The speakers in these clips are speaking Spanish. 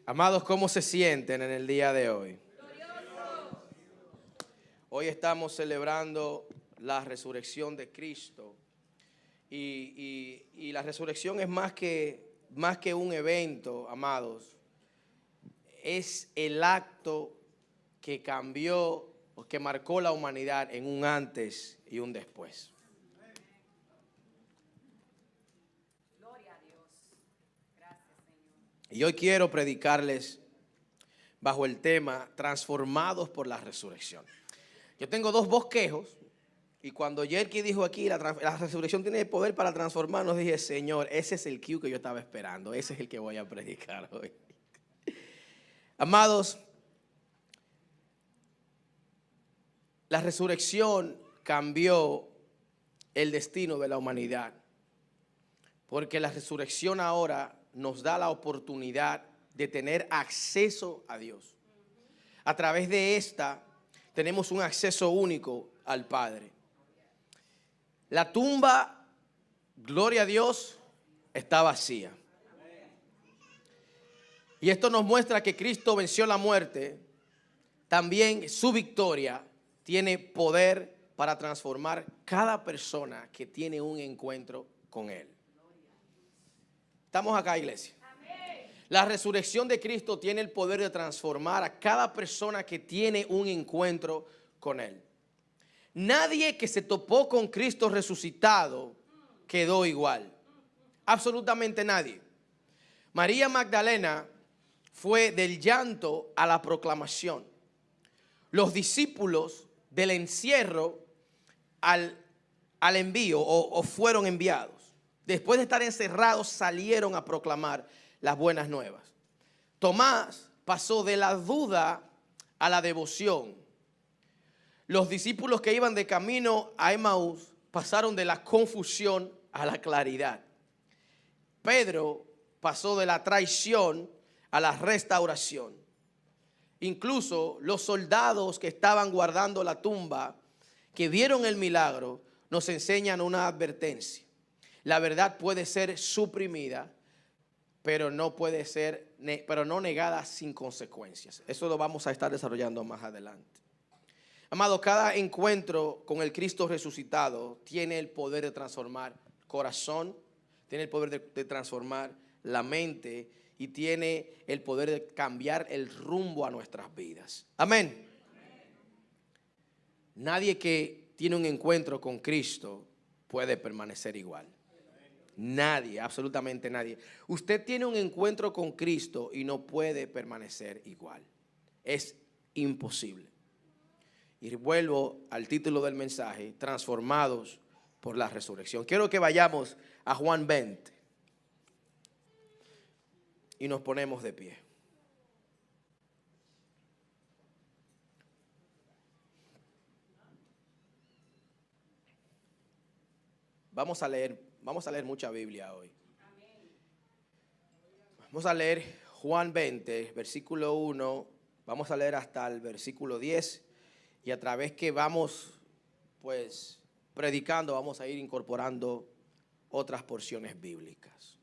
Amados, ¿cómo se sienten en el día de hoy? Hoy estamos celebrando la resurrección de Cristo y la resurrección es más que un evento, amados. Es el acto que cambió o que marcó la humanidad en un antes y un después. Y hoy quiero predicarles bajo el tema transformados por la resurrección. Yo tengo dos bosquejos y cuando Yerky dijo aquí la resurrección tiene el poder para transformarnos, dije, Señor, ese es el cue que yo estaba esperando, ese es el que voy a predicar hoy. Amados, la resurrección cambió el destino de la humanidad, porque la resurrección ahora nos da la oportunidad de tener acceso a Dios. A través de esta tenemos un acceso único al Padre. La tumba, gloria a Dios, está vacía. Y esto nos muestra que Cristo venció la muerte. También su victoria tiene poder para transformar cada persona que tiene un encuentro con Él. Estamos acá, iglesia. La resurrección de Cristo tiene el poder de transformar a cada persona que tiene un encuentro con Él. Nadie que se topó con Cristo resucitado quedó igual. Absolutamente nadie. María Magdalena fue del llanto a la proclamación. Los discípulos del encierro al envío o fueron enviados. Después de estar encerrados salieron a proclamar las buenas nuevas. Tomás pasó de la duda a la devoción. Los discípulos que iban de camino a Emaús pasaron de la confusión a la claridad. Pedro pasó de la traición a la restauración. Incluso los soldados que estaban guardando la tumba, que vieron el milagro, nos enseñan una advertencia. La verdad puede ser suprimida, pero no negada sin consecuencias. Eso lo vamos a estar desarrollando más adelante. Amado, cada encuentro con el Cristo resucitado tiene el poder de transformar corazón, tiene el poder de transformar la mente y tiene el poder de cambiar el rumbo a nuestras vidas. Amén. Nadie que tiene un encuentro con Cristo puede permanecer igual. Nadie, absolutamente nadie. Usted tiene un encuentro con Cristo y no puede permanecer igual. Es imposible. Y vuelvo al título del mensaje, transformados por la resurrección. Quiero que vayamos a Juan 20 y nos ponemos de pie. Vamos a leer mucha Biblia hoy. Vamos a leer Juan 20, versículo 1, vamos a leer hasta el versículo 10 y a través que vamos pues predicando vamos a ir incorporando otras porciones bíblicas.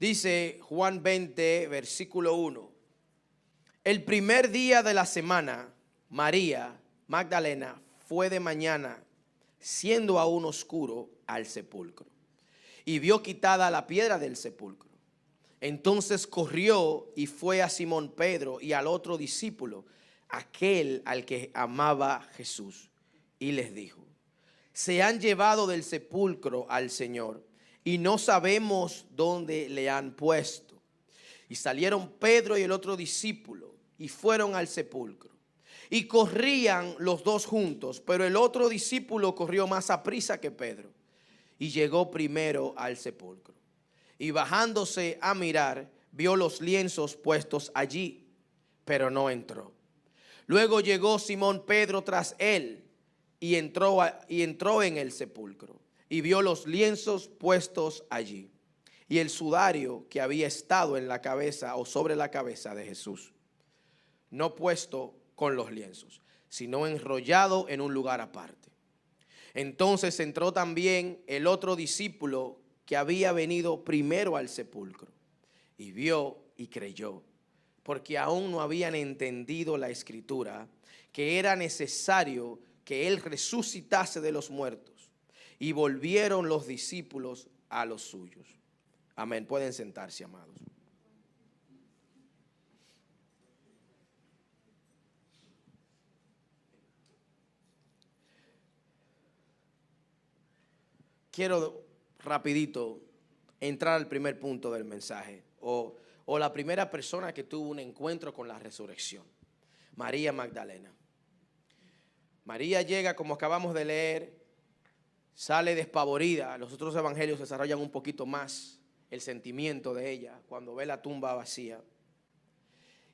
Dice Juan 20, versículo 1. El primer día de la semana, María Magdalena fue de mañana, siendo aún oscuro, al sepulcro, y vio quitada la piedra del sepulcro. Entonces corrió y fue a Simón Pedro y al otro discípulo, aquel al que amaba Jesús, y les dijo: se han llevado del sepulcro al Señor, y no sabemos dónde le han puesto. Y salieron Pedro y el otro discípulo, y fueron al sepulcro. Y corrían los dos juntos, pero el otro discípulo corrió más aprisa que Pedro, y llegó primero al sepulcro. Y bajándose a mirar, vio los lienzos puestos allí, pero no entró. Luego llegó Simón Pedro tras él, y entró en el sepulcro, y vio los lienzos puestos allí, y el sudario que había estado en la cabeza o sobre la cabeza de Jesús, no puesto con los lienzos, sino enrollado en un lugar aparte. Entonces entró también el otro discípulo que había venido primero al sepulcro, y vio y creyó, porque aún no habían entendido la escritura, que era necesario que él resucitase de los muertos. Y volvieron los discípulos a los suyos. Amén. Pueden sentarse, amados. Quiero rapidito entrar al primer punto del mensaje, o la primera persona que tuvo un encuentro con la resurrección, María Magdalena. María llega, como acabamos de leer, sale despavorida. Los otros evangelios desarrollan un poquito más el sentimiento de ella cuando ve la tumba vacía.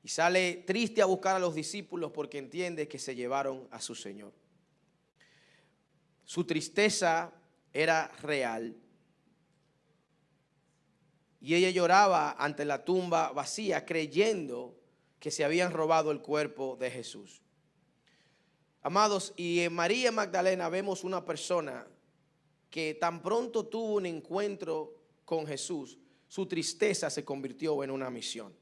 Y sale triste a buscar a los discípulos porque entiende que se llevaron a su Señor. Su tristeza era real. Y ella lloraba ante la tumba vacía, creyendo que se habían robado el cuerpo de Jesús. Amados, y en María Magdalena vemos una persona que tan pronto tuvo un encuentro con Jesús, su tristeza se convirtió en una misión.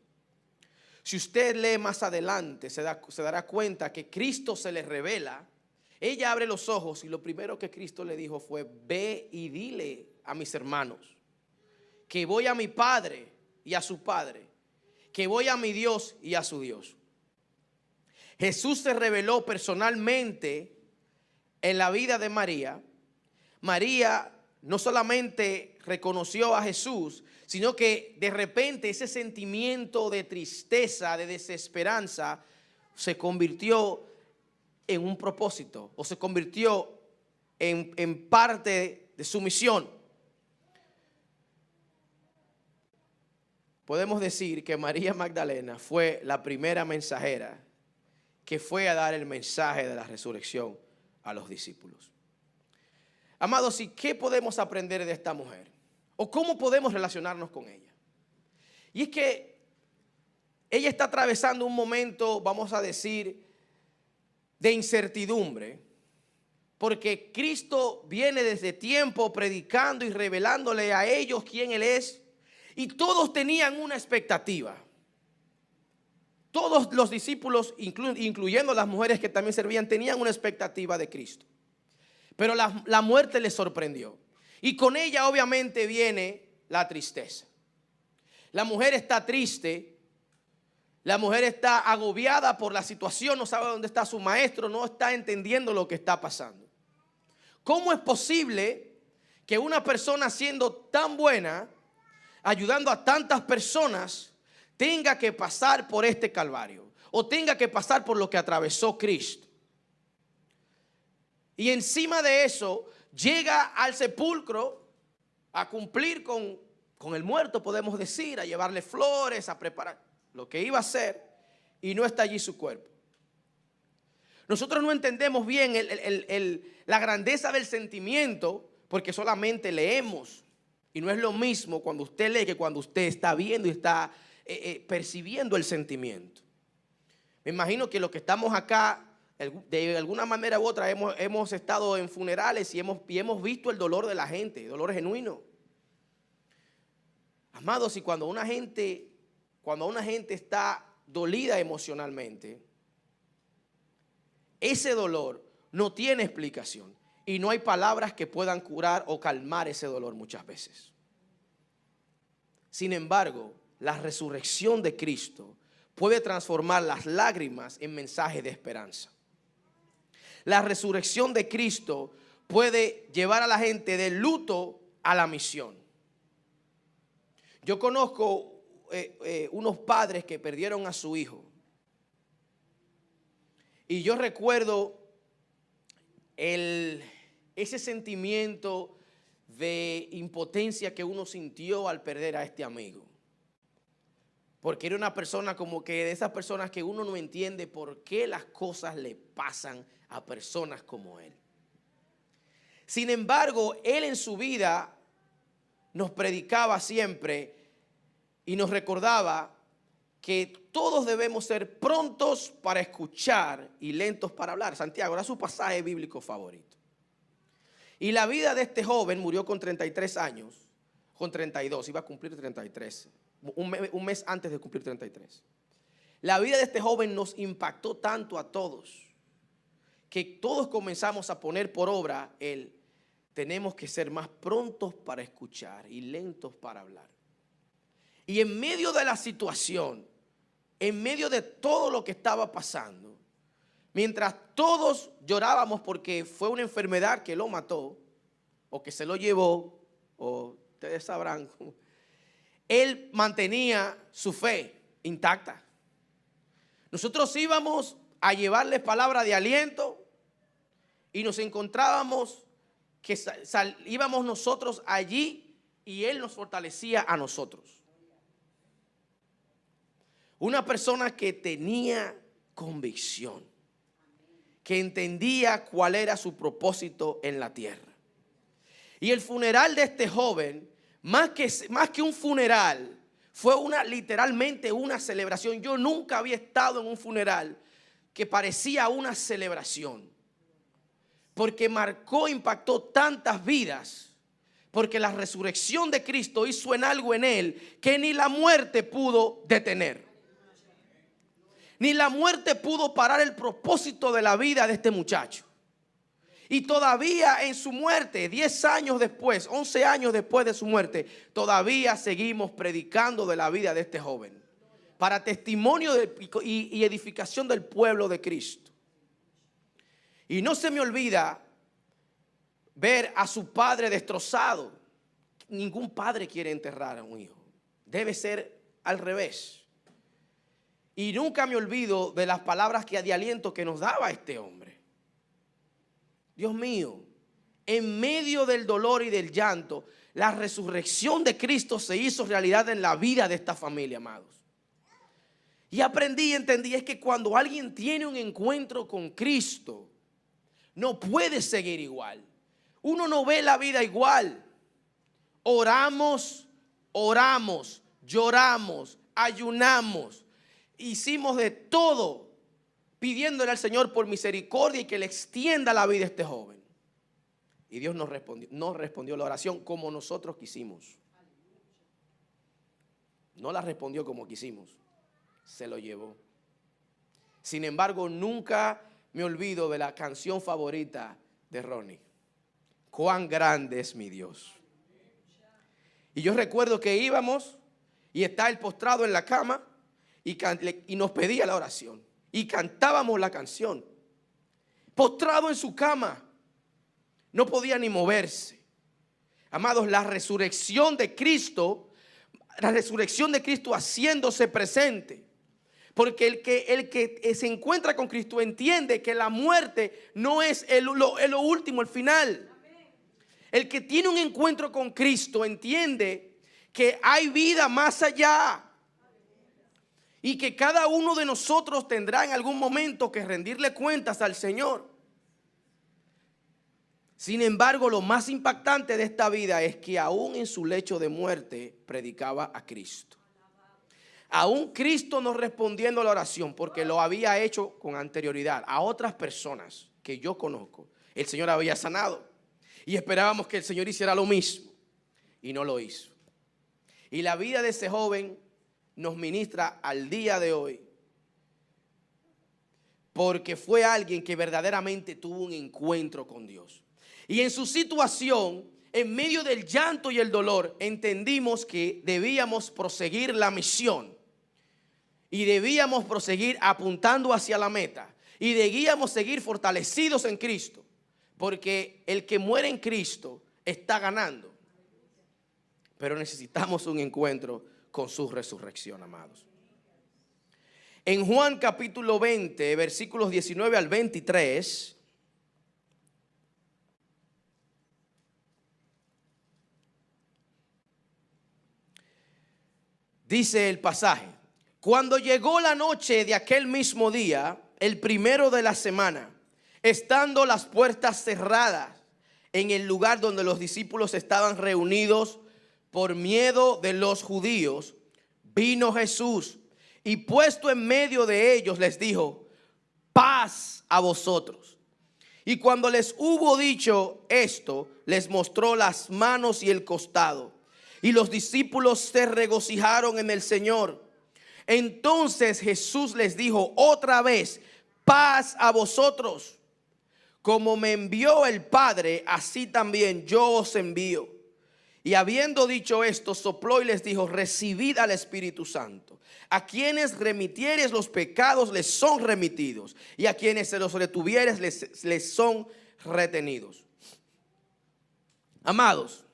Si usted lee más adelante, se dará cuenta que Cristo se le revela. Ella abre los ojos y lo primero que Cristo le dijo fue: ve y dile a mis hermanos que voy a mi Padre y a su Padre, que voy a mi Dios y a su Dios. Jesús se reveló personalmente en la vida de María. María no solamente reconoció a Jesús, sino que de repente ese sentimiento de tristeza, de desesperanza, se convirtió en un propósito, o se convirtió en parte de su misión. Podemos decir que María Magdalena fue la primera mensajera que fue a dar el mensaje de la resurrección a los discípulos. Amados, ¿y qué podemos aprender de esta mujer? ¿O cómo podemos relacionarnos con ella? Y es que ella está atravesando un momento, vamos a decir, de incertidumbre, porque Cristo viene desde tiempo predicando y revelándole a ellos quién Él es, y todos tenían una expectativa. Todos los discípulos, incluyendo las mujeres que también servían, tenían una expectativa de Cristo. Pero la muerte les sorprendió. Y con ella obviamente viene la tristeza. La mujer está triste. La mujer está agobiada por la situación. No sabe dónde está su maestro. No está entendiendo lo que está pasando. ¿Cómo es posible que una persona siendo tan buena, ayudando a tantas personas, tenga que pasar por este calvario? O tenga que pasar por lo que atravesó Cristo. Y encima de eso, llega al sepulcro a cumplir con el muerto, podemos decir, a llevarle flores, a preparar lo que iba a hacer, y no está allí su cuerpo. Nosotros no entendemos bien la grandeza del sentimiento, porque solamente leemos, y no es lo mismo cuando usted lee que cuando usted está viendo y está percibiendo el sentimiento. Me imagino que los que estamos acá, de alguna manera u otra, hemos estado en funerales y hemos visto el dolor de la gente, dolor genuino. Amados, y cuando una gente está dolida emocionalmente, ese dolor no tiene explicación y no hay palabras que puedan curar o calmar ese dolor muchas veces. Sin embargo, la resurrección de Cristo puede transformar las lágrimas en mensaje de esperanza. La resurrección de Cristo puede llevar a la gente del luto a la misión. Yo conozco unos padres que perdieron a su hijo. Y yo recuerdo ese sentimiento de impotencia que uno sintió al perder a este amigo. Porque era una persona como que de esas personas que uno no entiende por qué las cosas le pasan a personas como él. Sin embargo, él en su vida nos predicaba siempre y nos recordaba que todos debemos ser prontos para escuchar y lentos para hablar. Santiago era su pasaje bíblico favorito. Y la vida de este joven murió con 33 años, con 32, iba a cumplir 33 un mes antes de cumplir 33. La vida de este joven nos impactó tanto a todos que todos comenzamos a poner por obra tenemos que ser más prontos para escuchar y lentos para hablar. Y en medio de la situación, en medio de todo lo que estaba pasando, mientras todos llorábamos porque fue una enfermedad que lo mató, o que se lo llevó, o ustedes sabrán, él mantenía su fe intacta. Nosotros íbamos a llevarles palabra de aliento y nos encontrábamos que íbamos nosotros allí y él nos fortalecía a nosotros. Una persona que tenía convicción, que entendía cuál era su propósito en la tierra. Y el funeral de este joven, más que un funeral, fue literalmente una celebración. Yo nunca había estado en un funeral que parecía una celebración, porque impactó tantas vidas, porque la resurrección de Cristo hizo algo en él que ni la muerte pudo detener. Ni la muerte pudo parar el propósito de la vida de este muchacho. Y todavía en su muerte, 10 años después, 11 años después de su muerte, todavía seguimos predicando de la vida de este joven, para testimonio y edificación del pueblo de Cristo. Y no se me olvida ver a su padre destrozado. Ningún padre quiere enterrar a un hijo. Debe ser al revés. Y nunca me olvido de las palabras de aliento que nos daba este hombre. Dios mío, en medio del dolor y del llanto, la resurrección de Cristo se hizo realidad en la vida de esta familia, amados. Y entendí, es que cuando alguien tiene un encuentro con Cristo, no puede seguir igual. Uno no ve la vida igual. Oramos, lloramos, ayunamos. Hicimos de todo pidiéndole al Señor por misericordia y que le extienda la vida a este joven. Y Dios nos respondió la oración como nosotros quisimos. No la respondió como quisimos. Se lo llevó. Sin embargo, nunca me olvido de la canción favorita de Ronnie. Cuán grande es mi Dios. Y yo recuerdo que íbamos y está él postrado en la cama y nos pedía la oración. Y cantábamos la canción. Postrado en su cama. No podía ni moverse. Amados, la resurrección de Cristo haciéndose presente. Porque el que se encuentra con Cristo entiende que la muerte no es lo último, el final. El que tiene un encuentro con Cristo entiende que hay vida más allá. Y que cada uno de nosotros tendrá en algún momento que rendirle cuentas al Señor. Sin embargo, lo más impactante de esta vida es que aún en su lecho de muerte predicaba a Cristo. Aún Cristo no respondiendo a la oración, porque lo había hecho con anterioridad a otras personas que yo conozco. El Señor había sanado y esperábamos que el Señor hiciera lo mismo y no lo hizo. Y la vida de ese joven nos ministra al día de hoy, porque fue alguien que verdaderamente tuvo un encuentro con Dios. Y en su situación, en medio del llanto y el dolor, entendimos que debíamos proseguir la misión y debíamos proseguir apuntando hacia la meta y debíamos seguir fortalecidos en Cristo, porque el que muere en Cristo está ganando. Pero necesitamos un encuentro con su resurrección, amados. En Juan capítulo 20, versículos 19 al 23, dice el pasaje: cuando llegó la noche de aquel mismo día, el primero de la semana, estando las puertas cerradas en el lugar donde los discípulos estaban reunidos por miedo de los judíos, vino Jesús y puesto en medio de ellos les dijo: paz a vosotros. Y cuando les hubo dicho esto, les mostró las manos y el costado. y los discípulos se regocijaron en el Señor. Entonces Jesús les dijo otra vez: paz a vosotros. Como me envió el Padre, así también yo os envío. Y habiendo dicho esto, sopló y les dijo: recibid al Espíritu Santo. A quienes remitieres los pecados les son remitidos, y a quienes se los retuvieres les son retenidos. Amados,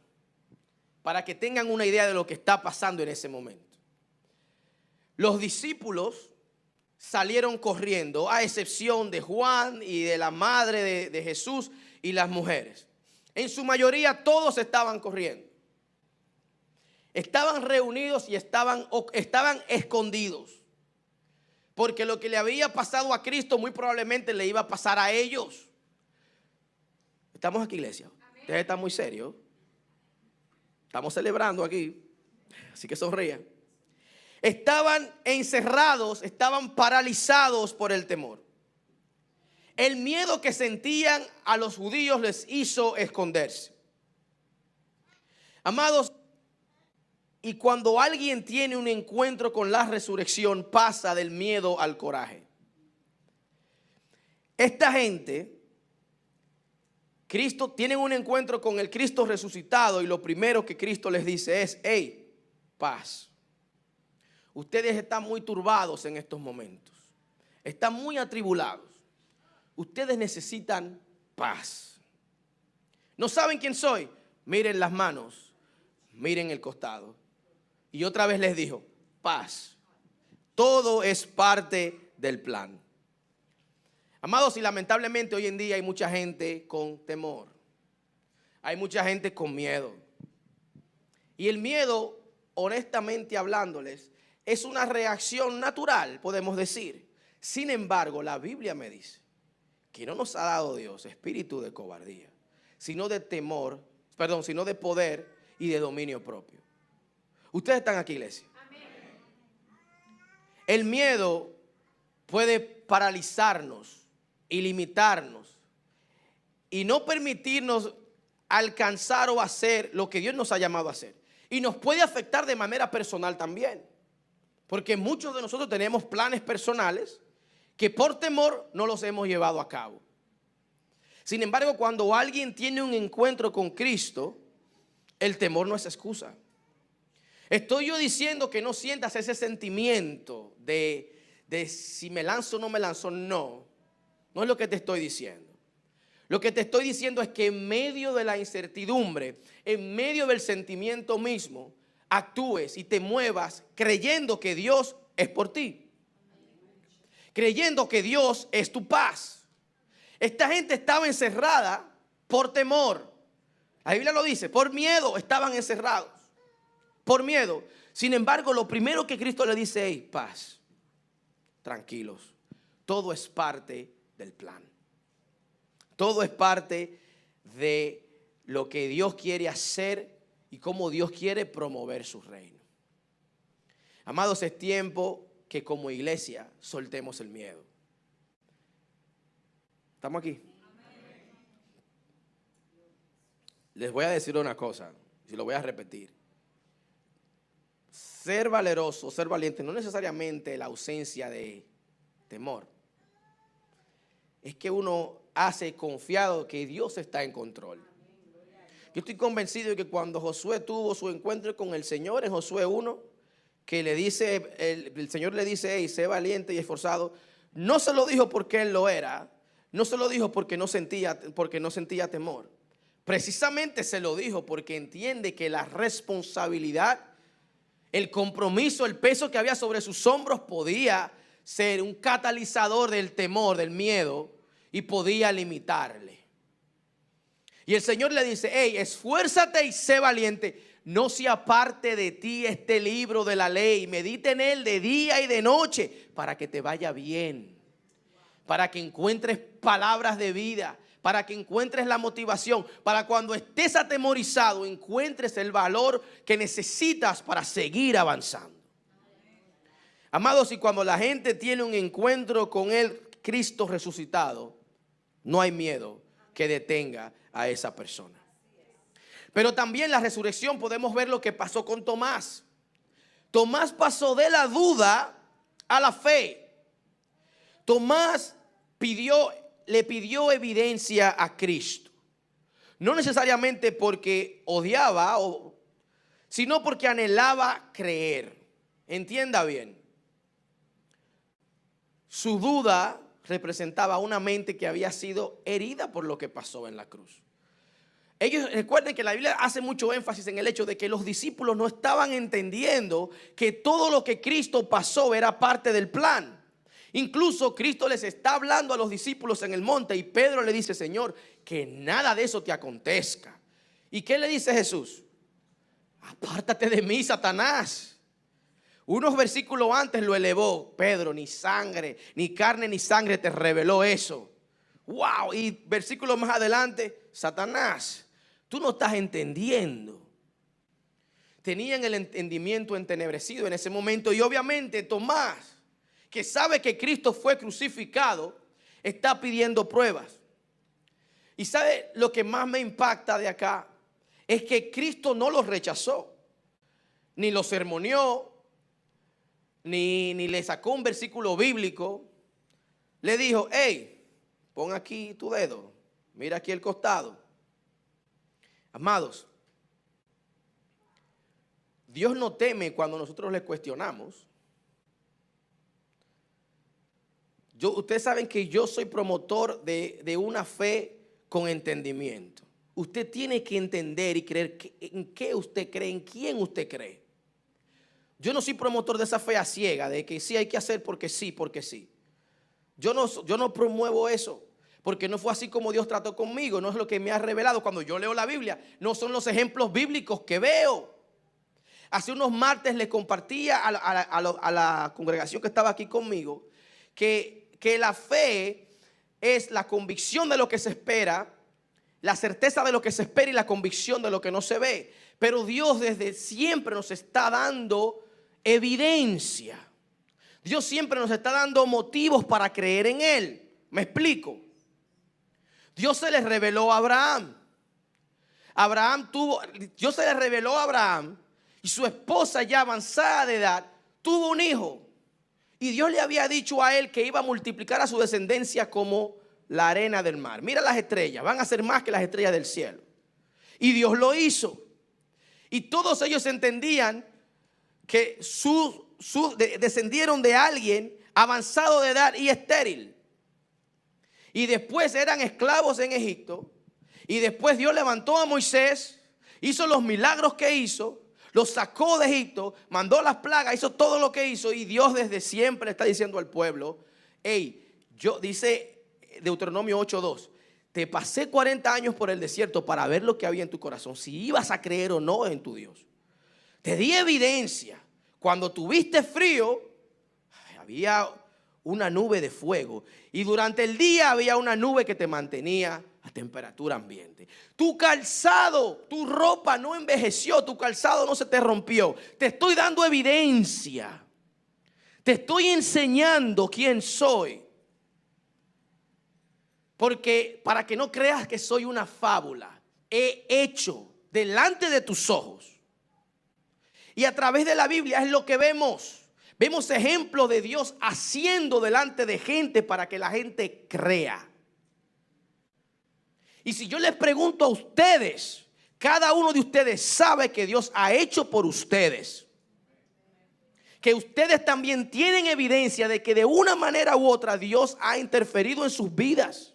para que tengan una idea de lo que está pasando en ese momento, los discípulos salieron corriendo, a excepción de Juan y de la madre de Jesús y las mujeres. En su mayoría todos estaban corriendo. Estaban reunidos y estaban escondidos. Porque lo que le había pasado a Cristo muy probablemente le iba a pasar a ellos. ¿Estamos aquí, iglesia? Ustedes están muy serios. Estamos celebrando aquí, así que sonrían. Estaban encerrados, estaban paralizados por el temor. El miedo que sentían a los judíos les hizo esconderse. Amados, y cuando alguien tiene un encuentro con la resurrección, pasa del miedo al coraje. Esta gente, Cristo, tienen un encuentro con el Cristo resucitado, y lo primero que Cristo les dice es: hey, paz. Ustedes están muy turbados en estos momentos. Están muy atribulados. Ustedes necesitan paz. ¿No saben quién soy? Miren las manos, miren el costado. Y otra vez les dijo: paz. Todo es parte del plan. Amados, y lamentablemente hoy en día hay mucha gente con temor. Hay mucha gente con miedo. Y el miedo, honestamente hablándoles, es una reacción natural, podemos decir. Sin embargo, la Biblia me dice que no nos ha dado Dios espíritu de cobardía, sino de temor, sino de poder y de dominio propio. Ustedes están aquí, iglesia. Amén. El miedo puede paralizarnos y limitarnos y no permitirnos alcanzar o hacer lo que Dios nos ha llamado a hacer. Y nos puede afectar de manera personal también. Porque muchos de nosotros tenemos planes personales que por temor no los hemos llevado a cabo. Sin embargo, cuando alguien tiene un encuentro con Cristo, el temor no es excusa. Estoy yo diciendo que no sientas ese sentimiento de si me lanzo o no me lanzo. No es lo que te estoy diciendo. Lo que te estoy diciendo es que en medio de la incertidumbre, en medio del sentimiento mismo, actúes y te muevas creyendo que Dios es por ti, creyendo que Dios es tu paz. Esta gente estaba encerrada por temor. La Biblia lo dice, por miedo estaban encerrados, por miedo. Sin embargo, lo primero que Cristo le dice: hey, paz, tranquilos, todo es parte del plan. Todo es parte de lo que Dios quiere hacer y cómo Dios quiere promover su reino. Amados, es tiempo que como iglesia soltemos el miedo. ¿Estamos aquí? Les voy a decir una cosa, y lo voy a repetir. Ser valeroso, ser valiente, no necesariamente la ausencia de temor. Es que uno hace confiado que Dios está en control. Yo estoy convencido de que cuando Josué tuvo su encuentro con el Señor en Josué 1, que le dice, el Señor le dice: hey, sé valiente y esforzado, no se lo dijo porque él lo era, no se lo dijo porque no sentía temor. Precisamente se lo dijo porque entiende que la responsabilidad, el compromiso, el peso que había sobre sus hombros podía ser un catalizador del temor, del miedo, y podía limitarle. Y el Señor le dice: hey, esfuérzate y sé valiente. No se aparte de ti este libro de la ley. Medita en él de día y de noche para que te vaya bien. Para que encuentres palabras de vida. Para que encuentres la motivación. Para cuando estés atemorizado encuentres el valor que necesitas para seguir avanzando. Amados, y cuando la gente tiene un encuentro con el Cristo resucitado, no hay miedo que detenga a esa persona. Pero también la resurrección podemos ver lo que pasó con Tomás. Tomás pasó de la duda a la fe. Tomás le pidió evidencia a Cristo. No necesariamente porque odiaba, sino porque anhelaba creer. Entienda bien. Su duda representaba una mente que había sido herida por lo que pasó en la cruz. Ellos recuerden que la Biblia hace mucho énfasis en el hecho de que los discípulos no estaban entendiendo que todo lo que Cristo pasó era parte del plan. Incluso Cristo les está hablando a los discípulos en el monte y Pedro le dice: Señor, que nada de eso te acontezca. ¿Y qué le dice Jesús? Apártate de mí, Satanás. Unos versículos antes lo elevó: Pedro, ni sangre, ni carne, ni sangre te reveló eso. Wow. Y versículos más adelante: Satanás, tú no estás entendiendo. Tenían el entendimiento entenebrecido en ese momento. Y obviamente Tomás, que sabe que Cristo fue crucificado, está pidiendo pruebas. Y sabe lo que más me impacta de acá, es que Cristo no los rechazó, ni los sermoneó, ni le sacó un versículo bíblico. Le dijo: hey, pon aquí tu dedo, mira aquí el costado. Amados, Dios no teme cuando nosotros le cuestionamos. Ustedes saben que yo soy promotor de una fe con entendimiento. Usted tiene que entender y creer en qué usted cree, en quién usted cree. Yo no soy promotor de esa fe a ciega, de que sí hay que hacer porque sí, porque sí. Yo no promuevo eso, porque no fue así como Dios trató conmigo, no es lo que me ha revelado. Cuando yo leo la Biblia, no son los ejemplos bíblicos que veo. Hace unos martes le compartía a la congregación que estaba aquí conmigo que la fe es la convicción de lo que se espera, la certeza de lo que se espera y la convicción de lo que no se ve. Pero Dios desde siempre nos está dando evidencia. Dios siempre nos está dando motivos para creer en Él. ¿Me explico? Dios se les reveló a Abraham. Dios se le reveló a Abraham y su esposa, ya avanzada de edad, tuvo un hijo. Y Dios le había dicho a él que iba a multiplicar a su descendencia como la arena del mar. Mira las estrellas, van a ser más que las estrellas del cielo. Y Dios lo hizo. Y todos ellos entendían que descendieron de alguien avanzado de edad y estéril. Y después eran esclavos en Egipto. Y después Dios levantó a Moisés, hizo los milagros que hizo, los sacó de Egipto, mandó las plagas, hizo todo lo que hizo. Y Dios desde siempre está diciendo al pueblo: dice Deuteronomio 8:2, te pasé 40 años por el desierto para ver lo que había en tu corazón, si ibas a creer o no en tu Dios. Te di evidencia. Cuando tuviste frío, había una nube de fuego. Y durante el día había una nube que te mantenía a temperatura ambiente. Tu calzado, tu ropa no envejeció, tu calzado no se te rompió. Te estoy dando evidencia. Te estoy enseñando quién soy. Porque para que no creas que soy una fábula, he hecho delante de tus ojos. Y a través de la Biblia es lo que vemos. Vemos ejemplos de Dios haciendo delante de gente para que la gente crea. Y si yo les pregunto a ustedes, cada uno de ustedes sabe que Dios ha hecho por ustedes. Que ustedes también tienen evidencia de que de una manera u otra Dios ha interferido en sus vidas.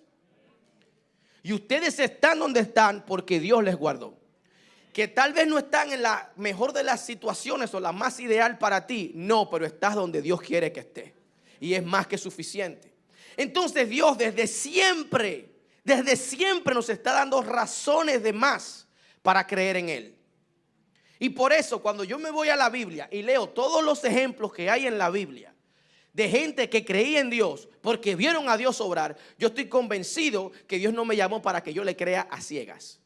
Y ustedes están donde están porque Dios les guardó. Que tal vez no están en la mejor de las situaciones o la más ideal para ti. No, pero estás donde Dios quiere que estés. Y es más que suficiente. Entonces Dios desde siempre nos está dando razones de más para creer en Él. Y por eso cuando yo me voy a la Biblia y leo todos los ejemplos que hay en la Biblia de gente que creía en Dios porque vieron a Dios obrar, yo estoy convencido que Dios no me llamó para que yo le crea a ciegas.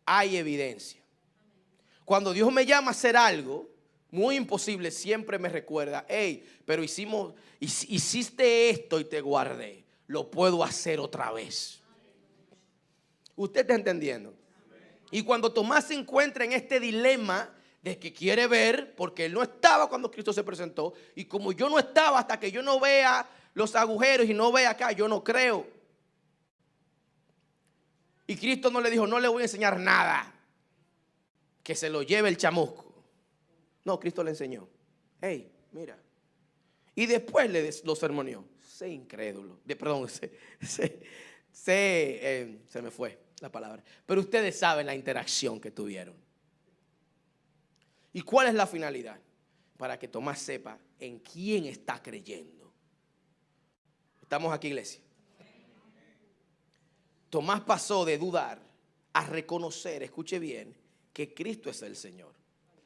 Hay evidencia. Cuando Dios me llama a hacer algo muy imposible, siempre me recuerda: pero hiciste esto y te guardé. Lo puedo hacer otra vez. ¿Usted está entendiendo? Y cuando Tomás se encuentra en este dilema de que quiere ver, porque él no estaba cuando Cristo se presentó, y como yo no estaba, hasta que yo no vea los agujeros y no vea acá, yo no creo. Y Cristo no le dijo, no le voy a enseñar nada, que se lo lleve el chamusco. No, Cristo le enseñó. Hey, mira. Y después lo sermoneó. Sé incrédulo. Perdón, se me fue la palabra. Pero ustedes saben la interacción que tuvieron. ¿Y cuál es la finalidad? Para que Tomás sepa en quién está creyendo. ¿Estamos aquí, iglesia? Tomás pasó de dudar a reconocer, escuche bien, que Cristo es el Señor.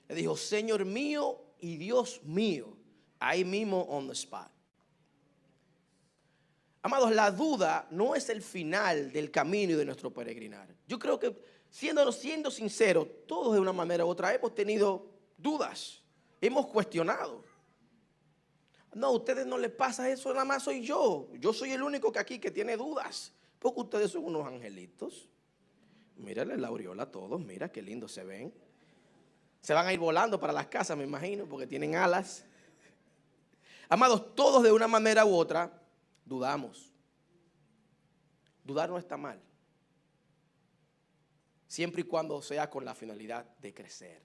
Le dijo, Señor mío y Dios mío. Ahí mismo on the spot. Amados, la duda no es el final del camino y de nuestro peregrinar. Yo creo que siendo sinceros, todos de una manera u otra hemos tenido dudas, hemos cuestionado. No, a ustedes no les pasa eso, nada más soy yo. Yo soy el único que aquí que tiene dudas, porque ustedes son unos angelitos. Mírale la aureola a todos, mira qué lindo se ven. Se van a ir volando para las casas, me imagino, porque tienen alas. Amados, todos de una manera u otra dudamos. Dudar no está mal, siempre y cuando sea con la finalidad de crecer.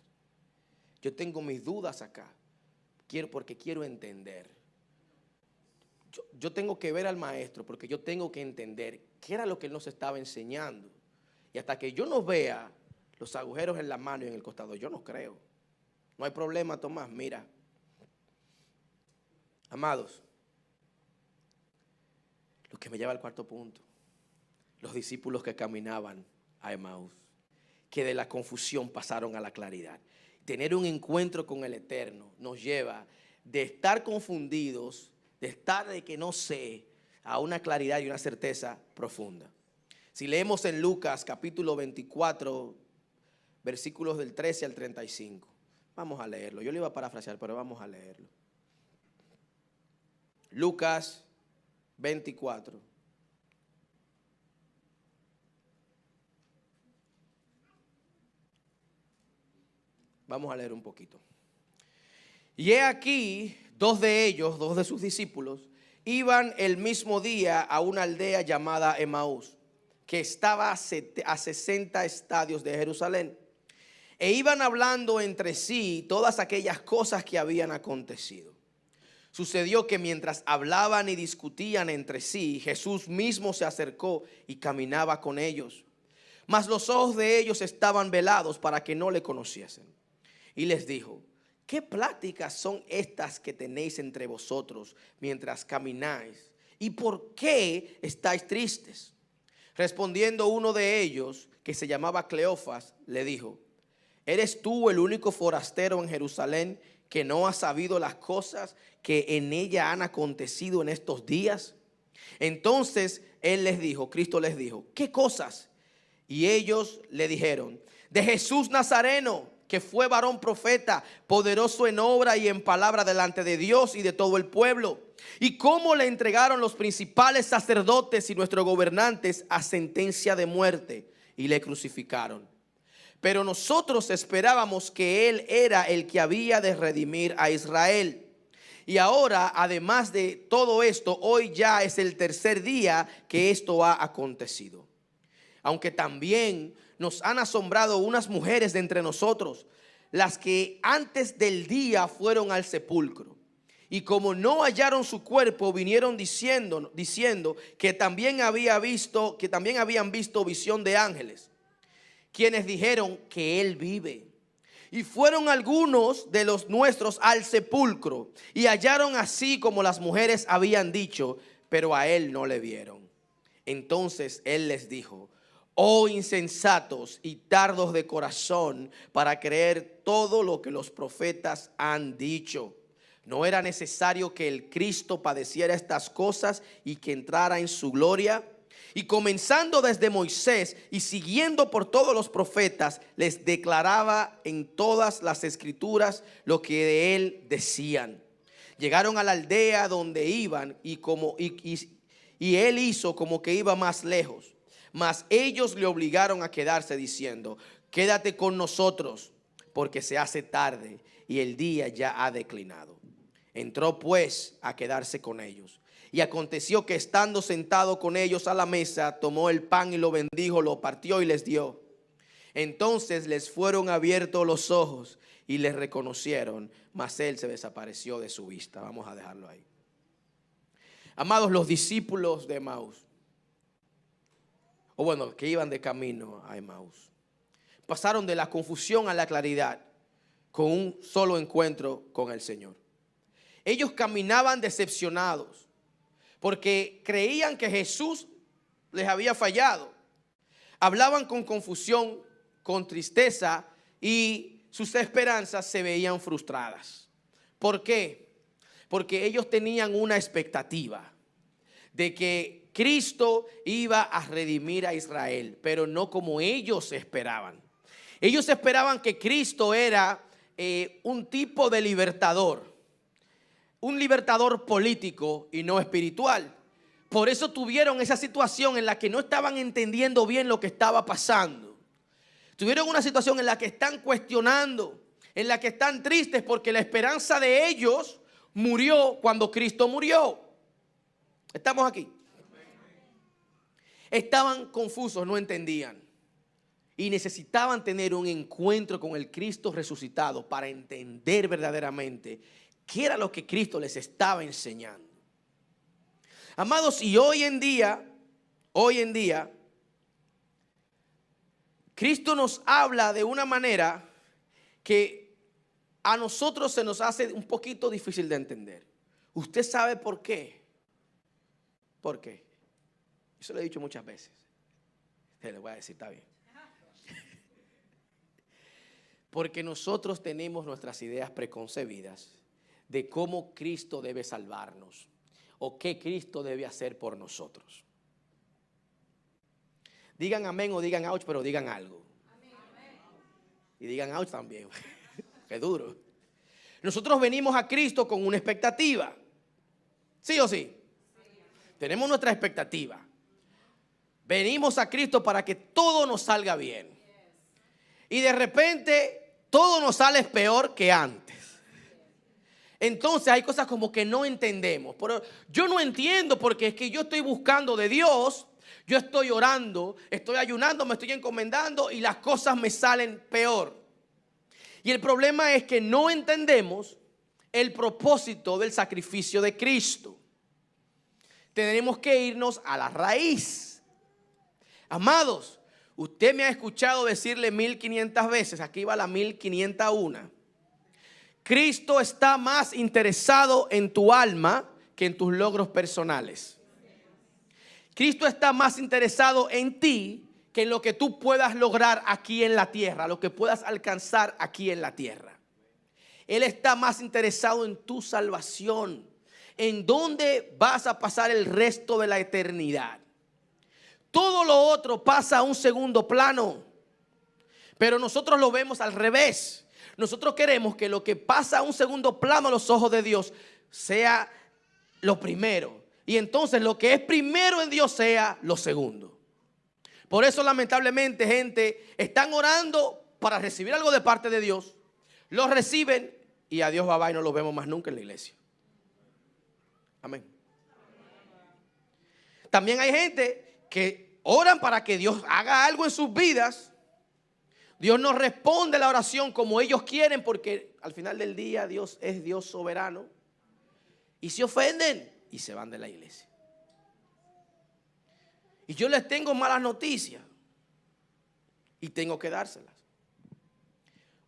Yo tengo mis dudas acá, porque quiero entender. Yo tengo que ver al maestro porque yo tengo que entender qué era lo que él nos estaba enseñando. Y hasta que yo no vea los agujeros en la mano y en el costado, yo no creo. No hay problema, Tomás, mira. Amados, lo que me lleva al cuarto punto. Los discípulos que caminaban a Emaús, que de la confusión pasaron a la claridad. Tener un encuentro con el Eterno nos lleva de estar confundidos, de estar de que no sé, a una claridad y una certeza profunda. Si leemos en Lucas capítulo 24, versículos del 13 al 35. Vamos a leerlo. Yo lo iba a parafrasear, pero vamos a leerlo. Lucas 24. Vamos a leer un poquito. Y he aquí, dos de sus discípulos, iban el mismo día a una aldea llamada Emaús, que estaba a 60 estadios de Jerusalén. E iban hablando entre sí todas aquellas cosas que habían acontecido. Sucedió que mientras hablaban y discutían entre sí, Jesús mismo se acercó y caminaba con ellos. Mas los ojos de ellos estaban velados para que no le conociesen. Y les dijo, ¿qué pláticas son estas que tenéis entre vosotros mientras camináis? ¿Y por qué estáis tristes? Respondiendo uno de ellos, que se llamaba Cleofas, le dijo, ¿eres tú el único forastero en Jerusalén que no ha sabido las cosas que en ella han acontecido en estos días? Entonces Cristo les dijo, ¿qué cosas? Y ellos le dijeron, de Jesús Nazareno, que fue varón profeta, poderoso en obra y en palabra delante de Dios y de todo el pueblo, y cómo le entregaron los principales sacerdotes y nuestros gobernantes a sentencia de muerte y le crucificaron. Pero nosotros esperábamos que él era el que había de redimir a Israel. Y ahora, además de todo esto, hoy ya es el tercer día que esto ha acontecido. Aunque también nos han asombrado unas mujeres de entre nosotros, las que antes del día fueron al sepulcro. Y como no hallaron su cuerpo, vinieron diciendo que también habían visto visión de ángeles, quienes dijeron que él vive. Y fueron algunos de los nuestros al sepulcro y hallaron así como las mujeres habían dicho, pero a él no le vieron. Entonces él les dijo, oh insensatos y tardos de corazón para creer todo lo que los profetas han dicho. ¿No era necesario que el Cristo padeciera estas cosas y que entrara en su gloria? Y comenzando desde Moisés y siguiendo por todos los profetas, les declaraba en todas las escrituras lo que de él decían. Llegaron a la aldea donde iban y él hizo como que iba más lejos. Mas ellos le obligaron a quedarse diciendo, quédate con nosotros, porque se hace tarde y el día ya ha declinado. Entró pues a quedarse con ellos. Y aconteció que estando sentado con ellos a la mesa, tomó el pan y lo bendijo, lo partió y les dio. Entonces les fueron abiertos los ojos y les reconocieron, mas él se desapareció de su vista. Vamos a dejarlo ahí. Amados, los discípulos de Emaús, o bueno, que iban de camino a Emaús, pasaron de la confusión a la claridad con un solo encuentro con el Señor. Ellos caminaban decepcionados porque creían que Jesús les había fallado. Hablaban con confusión, con tristeza, y sus esperanzas se veían frustradas. ¿Por qué? Porque ellos tenían una expectativa de que Cristo iba a redimir a Israel, pero no como ellos esperaban. Ellos esperaban que Cristo era un tipo de libertador, un libertador político y no espiritual. Por eso tuvieron esa situación en la que no estaban entendiendo bien lo que estaba pasando. Tuvieron una situación en la que están cuestionando, en la que están tristes porque la esperanza de ellos murió cuando Cristo murió. ¿Estamos aquí? Estaban confusos, no entendían. Y necesitaban tener un encuentro con el Cristo resucitado para entender verdaderamente qué era lo que Cristo les estaba enseñando. Amados, y hoy en día, Cristo nos habla de una manera que a nosotros se nos hace un poquito difícil de entender. ¿Usted sabe por qué? ¿Por qué? Eso lo he dicho muchas veces. Le voy a decir, está bien. Porque nosotros tenemos nuestras ideas preconcebidas de cómo Cristo debe salvarnos o qué Cristo debe hacer por nosotros. Digan amén o digan ouch, pero digan algo. Y digan ouch también. Qué duro. Nosotros venimos a Cristo con una expectativa. ¿Sí o sí? Tenemos nuestra expectativa. Venimos a Cristo para que todo nos salga bien. Y de repente todo nos sale peor que antes. Entonces hay cosas como que no entendemos. Pero yo no entiendo porque es que yo estoy buscando de Dios. Yo estoy orando, estoy ayunando, me estoy encomendando y las cosas me salen peor. Y el problema es que no entendemos el propósito del sacrificio de Cristo. Tenemos que irnos a la raíz. Amados, usted me ha escuchado decirle 1500 veces, aquí va la 1501. Cristo está más interesado en tu alma que en tus logros personales. Cristo está más interesado en ti que en lo que tú puedas lograr aquí en la tierra, lo que puedas alcanzar aquí en la tierra. Él está más interesado en tu salvación, en dónde vas a pasar el resto de la eternidad. Todo lo otro pasa a un segundo plano, pero nosotros lo vemos al revés. Nosotros queremos que lo que pasa a un segundo plano a los ojos de Dios sea lo primero. Y entonces lo que es primero en Dios sea lo segundo. Por eso lamentablemente gente están orando para recibir algo de parte de Dios. Lo reciben y a Dios va y no lo vemos más nunca en la iglesia. Amén. También hay gente que oran para que Dios haga algo en sus vidas. Dios no responde la oración como ellos quieren porque al final del día Dios es Dios soberano. Y se ofenden y se van de la iglesia. Y yo les tengo malas noticias y tengo que dárselas.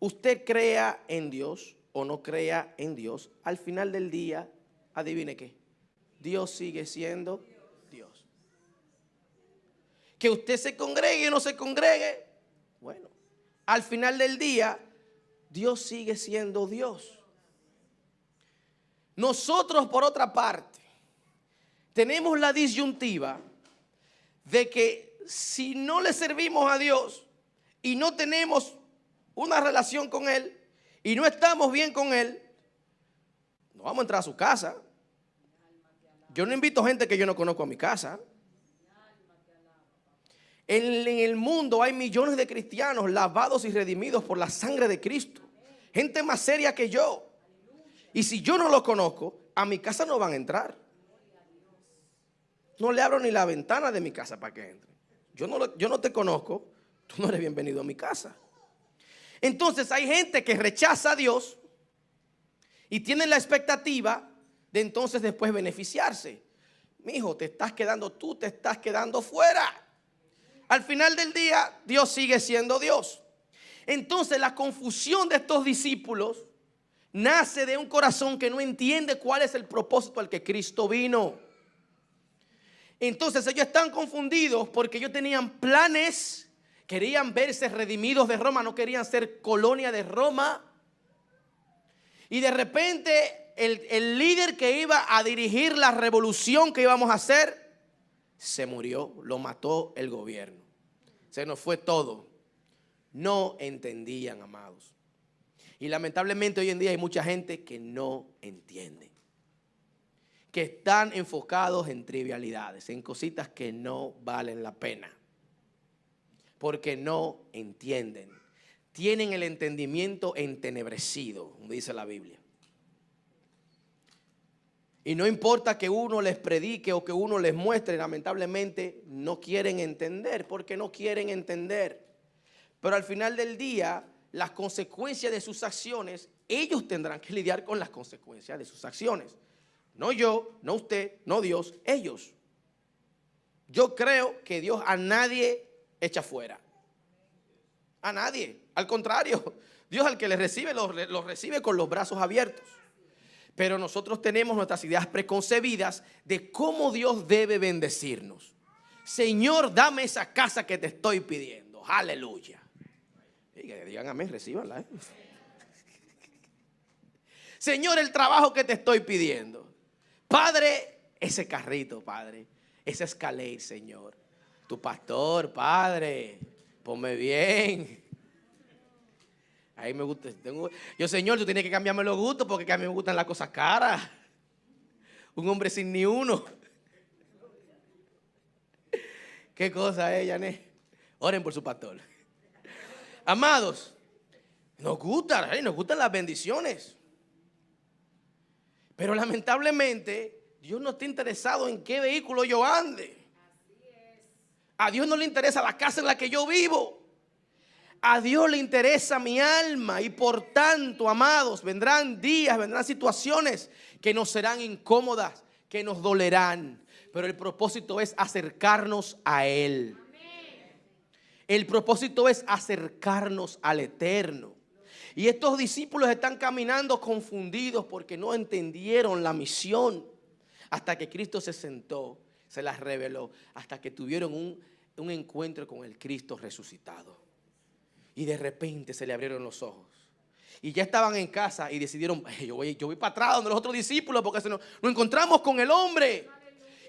Usted crea en Dios o no crea en Dios, al final del día, adivine qué, Dios sigue siendo Dios. Que usted se congregue o no se congregue, bueno, al final del día, Dios sigue siendo Dios. Nosotros, por otra parte, tenemos la disyuntiva de que si no le servimos a Dios y no tenemos una relación con Él y no estamos bien con Él, no vamos a entrar a su casa. Yo no invito gente que yo no conozco a mi casa. En el mundo hay millones de cristianos lavados y redimidos por la sangre de Cristo. Gente más seria que yo. Y si yo no lo conozco, a mi casa no van a entrar. No le abro ni la ventana de mi casa para que entre. Yo no te conozco, tú no eres bienvenido a mi casa. Entonces hay gente que rechaza a Dios y tiene la expectativa de entonces después beneficiarse. Mijo, tú te estás quedando fuera. Al final del día, Dios sigue siendo Dios. Entonces la confusión de estos discípulos nace de un corazón que no entiende cuál es el propósito al que Cristo vino. Entonces ellos están confundidos porque ellos tenían planes, querían verse redimidos de Roma, no querían ser colonia de Roma. Y de repente el líder que iba a dirigir la revolución que íbamos a hacer, se murió, lo mató el gobierno. Se nos fue todo. No entendían, amados. Y lamentablemente hoy en día hay mucha gente que no entiende. Que están enfocados en trivialidades, en cositas que no valen la pena. Porque no entienden. Tienen el entendimiento entenebrecido, como dice la Biblia. Y no importa que uno les predique o que uno les muestre, lamentablemente no quieren entender, porque no quieren entender. Pero al final del día, las consecuencias de sus acciones, ellos tendrán que lidiar con las consecuencias de sus acciones. No yo, no usted, no Dios, ellos. Yo creo que Dios a nadie echa fuera. A nadie. Al contrario, Dios al que le recibe, los recibe con los brazos abiertos. Pero nosotros tenemos nuestras ideas preconcebidas de cómo Dios debe bendecirnos. Señor, dame esa casa que te estoy pidiendo. Aleluya. Y que digan amén, recíbanla. Señor, el trabajo que te estoy pidiendo. Padre, ese carrito, Padre. Esa escalera, Señor. Tu pastor, Padre. Ponme bien. Ahí me gusta. Yo, Señor, tú tienes que cambiarme los gustos porque a mí me gustan las cosas caras. Un hombre sin ni uno. Qué cosa es, Yané. Oren por su pastor. Amados, nos gustan las bendiciones. Pero lamentablemente, Dios no está interesado en qué vehículo yo ande. A Dios no le interesa la casa en la que yo vivo. A Dios le interesa mi alma y por tanto, amados, vendrán días, vendrán situaciones que nos serán incómodas, que nos dolerán. Pero el propósito es acercarnos a Él. El propósito es acercarnos al Eterno. Y estos discípulos están caminando confundidos porque no entendieron la misión. Hasta que Cristo se sentó, se las reveló, hasta que tuvieron un encuentro con el Cristo resucitado. Y de repente se le abrieron los ojos. Y ya estaban en casa y decidieron, yo voy para atrás donde los otros discípulos porque nos encontramos con el hombre.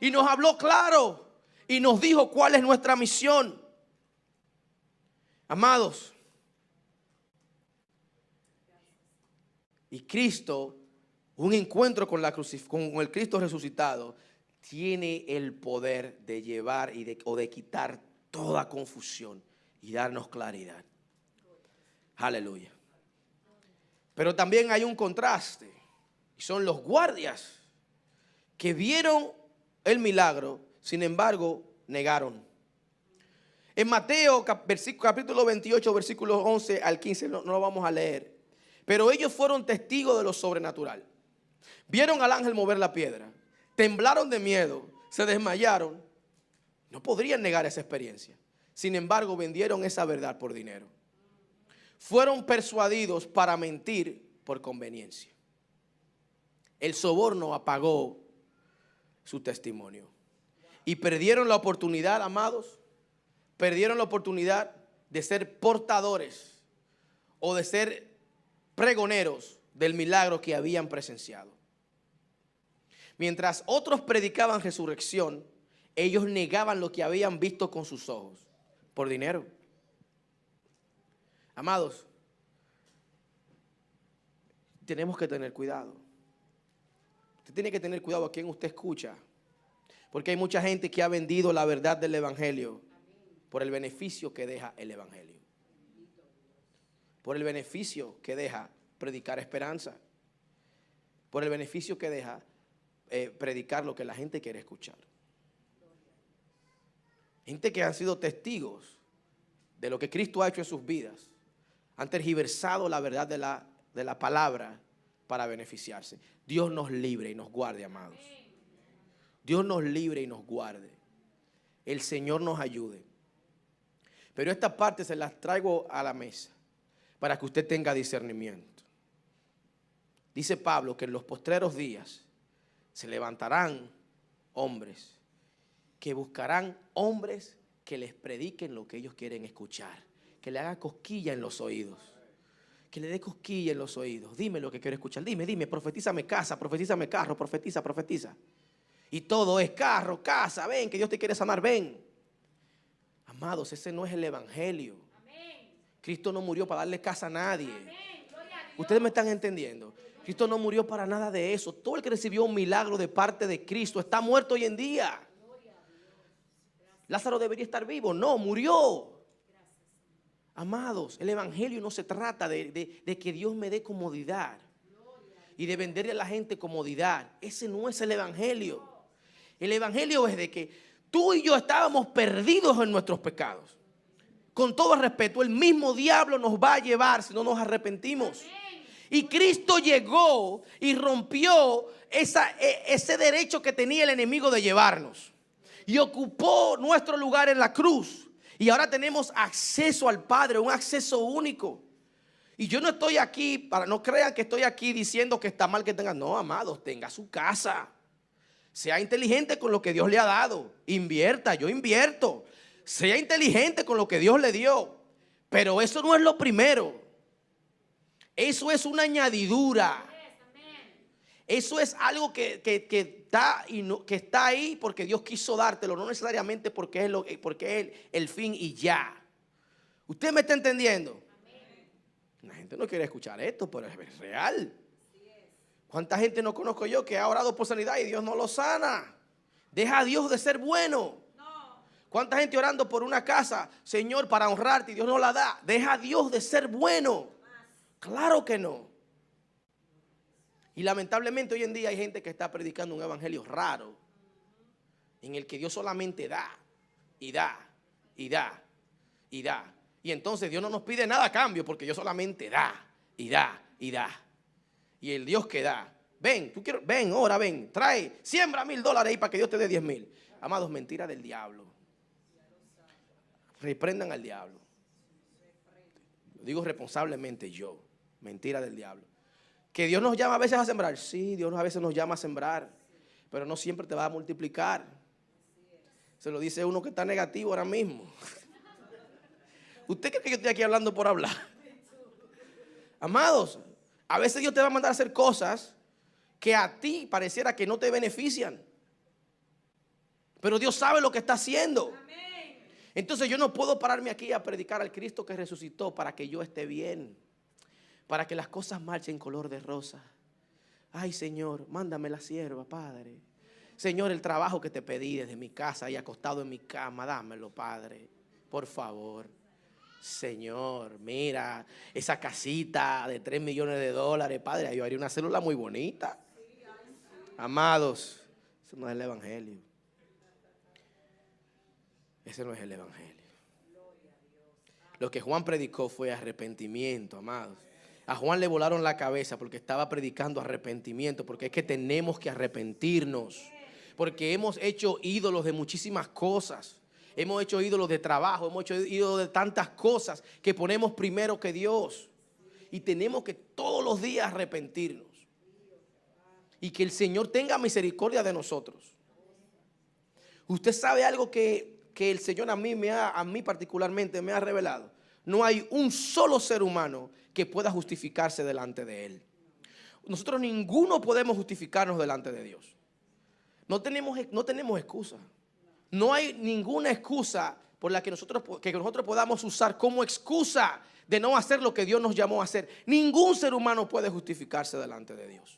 Y nos habló claro y nos dijo cuál es nuestra misión. Amados, y Cristo, un encuentro con el Cristo resucitado, tiene el poder de llevar o de quitar toda confusión y darnos claridad. Aleluya. Pero también hay un contraste. Y son los guardias que vieron el milagro, sin embargo, negaron. En Mateo capítulo 28, versículos 11 al 15, no lo vamos a leer. Pero ellos fueron testigos de lo sobrenatural. Vieron al ángel mover la piedra. Temblaron de miedo. Se desmayaron. No podrían negar esa experiencia. Sin embargo, vendieron esa verdad por dinero. Fueron persuadidos para mentir por conveniencia. El soborno apagó su testimonio. Y perdieron la oportunidad, amados. Perdieron la oportunidad de ser portadores o de ser pregoneros del milagro que habían presenciado. Mientras otros predicaban resurrección, ellos negaban lo que habían visto con sus ojos por dinero. Amados, tenemos que tener cuidado. Usted tiene que tener cuidado a quién usted escucha, porque hay mucha gente que ha vendido la verdad del evangelio por el beneficio que deja el evangelio. Por el beneficio que deja predicar esperanza. Por el beneficio que deja predicar lo que la gente quiere escuchar. Gente que han sido testigos de lo que Cristo ha hecho en sus vidas. Han tergiversado la verdad de la palabra para beneficiarse. Dios nos libre y nos guarde, amados. Dios nos libre y nos guarde. El Señor nos ayude. Pero esta parte se las traigo a la mesa para que usted tenga discernimiento. Dice Pablo que en los postreros días se levantarán hombres que buscarán hombres que les prediquen lo que ellos quieren escuchar, que le hagan cosquilla en los oídos, que le dé cosquilla en los oídos. Dime lo que quiero escuchar, dime, profetízame casa, profetízame carro, profetiza. Y todo es carro, casa, ven, que Dios te quiere sanar, ven. Amados, ese no es el evangelio. Cristo no murió para darle casa a nadie. Ustedes me están entendiendo. Cristo no murió para nada de eso. Todo el que recibió un milagro de parte de Cristo está muerto hoy en día. Lázaro debería estar vivo. No, murió. Amados, el evangelio no se trata de que Dios me dé comodidad y de venderle a la gente comodidad. Ese no es el evangelio. El evangelio es de que tú y yo estábamos perdidos en nuestros pecados. Con todo respeto, el mismo diablo nos va a llevar si no nos arrepentimos. Y Cristo llegó y rompió ese derecho que tenía el enemigo de llevarnos. Y ocupó nuestro lugar en la cruz. Y ahora tenemos acceso al Padre, un acceso único. Y yo no estoy aquí, para no crean que estoy aquí diciendo que está mal que tenga. No, amados, tenga su casa. Sea inteligente con lo que Dios le ha dado. Invierta, yo invierto. Sea inteligente con lo que Dios le dio. Pero eso no es lo primero. Eso es una añadidura. Eso es algo que está ahí porque Dios quiso dártelo, no necesariamente porque es el fin y ya. ¿Usted me está entendiendo? La gente no quiere escuchar esto, pero es real. ¿Cuánta gente no conozco yo que ha orado por sanidad y Dios no lo sana? Deja a Dios de ser bueno. ¿Cuánta gente orando por una casa, Señor, para honrarte y Dios no la da? Deja a Dios de ser bueno. Claro que no. Y lamentablemente hoy en día hay gente que está predicando un evangelio raro, en el que Dios solamente da y da y da y da. Y entonces Dios no nos pide nada a cambio porque Dios solamente da y da y da. Y el Dios que da, ven, ahora ven, trae, siembra $1,000 ahí para que Dios te dé 10,000. Amados, mentira del diablo. Reprendan al diablo. Lo digo responsablemente yo. Mentira del diablo. Que Dios nos llama a veces a sembrar. Sí, Dios a veces nos llama a sembrar. Pero no siempre te va a multiplicar. Se lo dice uno que está negativo ahora mismo. ¿Usted cree que yo estoy aquí hablando por hablar? Amados, a veces Dios te va a mandar a hacer cosas que a ti pareciera que no te benefician. Pero Dios sabe lo que está haciendo. Entonces yo no puedo pararme aquí a predicar al Cristo que resucitó para que yo esté bien, para que las cosas marchen color de rosa. Ay, Señor, mándame la sierva, Padre. Señor, el trabajo que te pedí desde mi casa y acostado en mi cama, dámelo, Padre, por favor. Señor, mira, esa casita de $3 millones, Padre, yo haría una célula muy bonita. Amados, eso no es el evangelio. Ese no es el evangelio. Lo que Juan predicó fue arrepentimiento, amados. A Juan le volaron la cabeza porque estaba predicando arrepentimiento, porque es que tenemos que arrepentirnos, porque hemos hecho ídolos de muchísimas cosas. Hemos hecho ídolos de trabajo, hemos hecho ídolos de tantas cosas que ponemos primero que Dios. Y tenemos que todos los días arrepentirnos. Y que el Señor tenga misericordia de nosotros. Usted sabe algo que el Señor a mí particularmente me ha revelado. No hay un solo ser humano que pueda justificarse delante de Él. Nosotros ninguno podemos justificarnos delante de Dios. No tenemos excusa. No hay ninguna excusa por la que nosotros podamos usar como excusa de no hacer lo que Dios nos llamó a hacer. Ningún ser humano puede justificarse delante de Dios.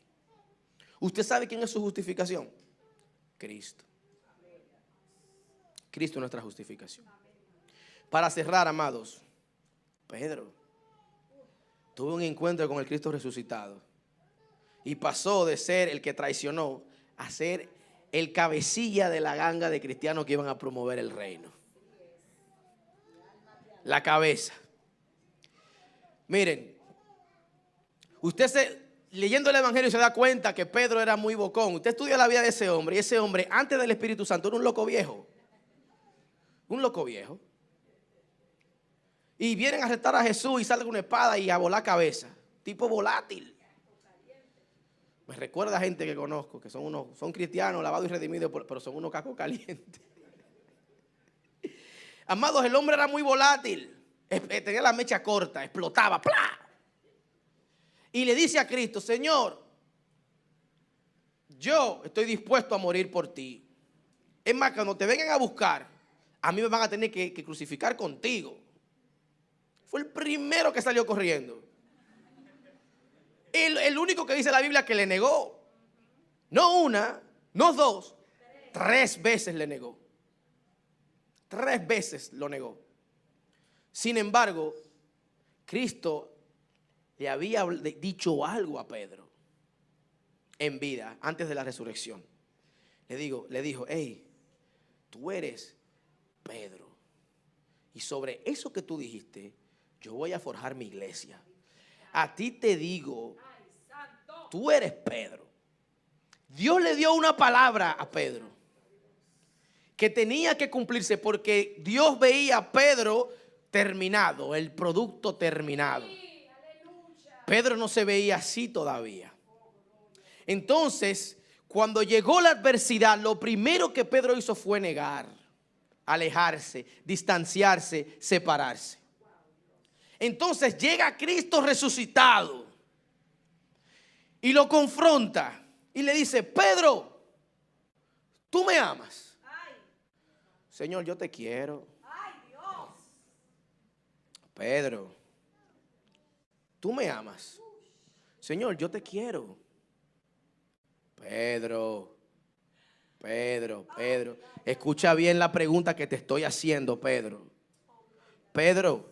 ¿Usted sabe quién es su justificación? Cristo. Cristo es nuestra justificación. Para cerrar, amados, Pedro tuvo un encuentro con el Cristo resucitado y pasó de ser el que traicionó a ser el cabecilla de la ganga de cristianos que iban a promover el reino. La cabeza. Miren, leyendo el Evangelio se da cuenta que Pedro era muy bocón. Usted estudia la vida de ese hombre y ese hombre antes del Espíritu Santo era un loco viejo. Un loco viejo. Y vienen a arrestar a Jesús y sale con una espada y a volar cabeza. Tipo volátil. Me recuerda a gente que conozco, que son cristianos, lavados y redimidos, pero son unos cacos calientes. Amados, el hombre era muy volátil. Tenía la mecha corta, explotaba. ¡Plá! Y le dice a Cristo: Señor, yo estoy dispuesto a morir por ti. Es más, cuando te vengan a buscar, a mí me van a tener que crucificar contigo. Fue el primero que salió corriendo. El único que dice la Biblia que le negó. No una, no dos, 3 veces le negó. 3 veces lo negó. Sin embargo, Cristo le había dicho algo a Pedro en vida, antes de la resurrección. Le dijo: hey, tú eres Pedro. Y sobre eso que tú dijiste, yo voy a forjar mi iglesia. A ti te digo, tú eres Pedro. Dios le dio una palabra a Pedro que tenía que cumplirse, porque Dios veía a Pedro terminado, el producto terminado. Pedro no se veía así todavía. Entonces, cuando llegó la adversidad, lo primero que Pedro hizo fue negar, alejarse, distanciarse, separarse. Entonces llega Cristo resucitado y lo confronta y le dice: Pedro, ¿tú me amas? Señor, yo te quiero. Pedro, ¿tú me amas? Señor, yo te quiero. Pedro, escucha bien la pregunta que te estoy haciendo, Pedro. Pedro,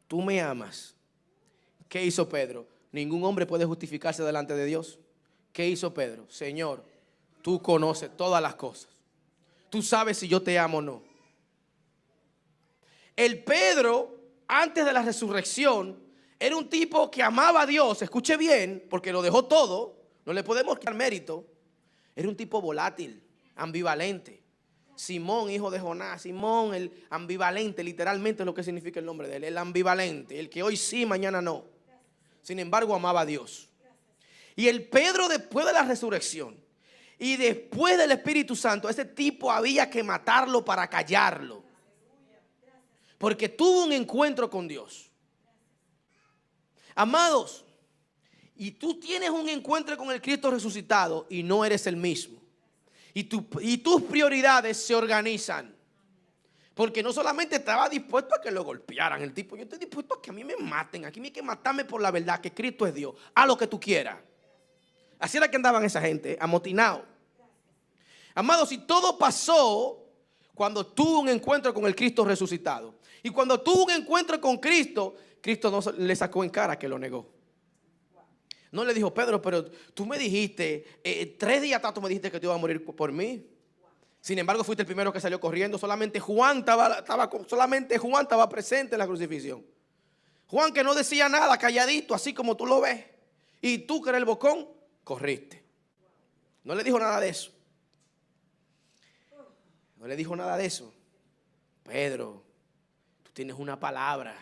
¿tú me amas? ¿Qué hizo Pedro? Ningún hombre puede justificarse delante de Dios. ¿Qué hizo Pedro? Señor, tú conoces todas las cosas. Tú sabes si yo te amo o no. El Pedro, antes de la resurrección, era un tipo que amaba a Dios. Escuche bien, porque lo dejó todo. No le podemos quitar mérito. Era un tipo volátil, ambivalente. Simón, hijo de Jonás. Simón, el ambivalente, literalmente es lo que significa el nombre de él. El ambivalente, el que hoy sí, mañana no. Sin embargo, amaba a Dios. Y el Pedro, después de la resurrección y después del Espíritu Santo, ese tipo había que matarlo para callarlo, porque tuvo un encuentro con Dios. Amados, y tú tienes un encuentro con el Cristo resucitado y no eres el mismo. Y tus prioridades se organizan. Porque no solamente estaba dispuesto a que lo golpearan el tipo: yo estoy dispuesto a que a mí me maten. Aquí hay que matarme por la verdad, que Cristo es Dios. Haz lo que tú quieras. Así era que andaban esa gente, amotinados. Amados, y todo pasó cuando tuvo un encuentro con el Cristo resucitado. Y cuando tuvo un encuentro con Cristo, Cristo no le sacó en cara que lo negó. No le dijo: Pedro, pero tú me dijiste, 3 días atrás tú me dijiste que tú ibas a morir por mí. Sin embargo, fuiste el primero que salió corriendo. Solamente Juan estaba presente en la crucifixión. Juan, que no decía nada, calladito, así como tú lo ves. Y tú, que eres el bocón, corriste. No le dijo nada de eso. No le dijo nada de eso. Pedro, tú tienes una palabra.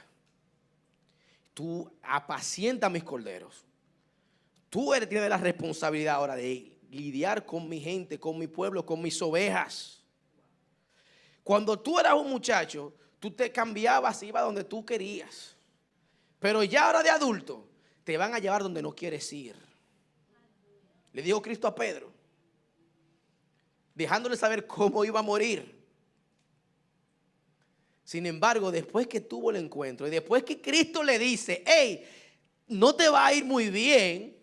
Tú apacienta mis corderos. Tú tienes la responsabilidad ahora de lidiar con mi gente, con mi pueblo, con mis ovejas. Cuando tú eras un muchacho, tú te cambiabas y ibas donde tú querías. Pero ya ahora de adulto, te van a llevar donde no quieres ir. Le dijo Cristo a Pedro, dejándole saber cómo iba a morir. Sin embargo, después que tuvo el encuentro y después que Cristo le dice: hey, no te va a ir muy bien.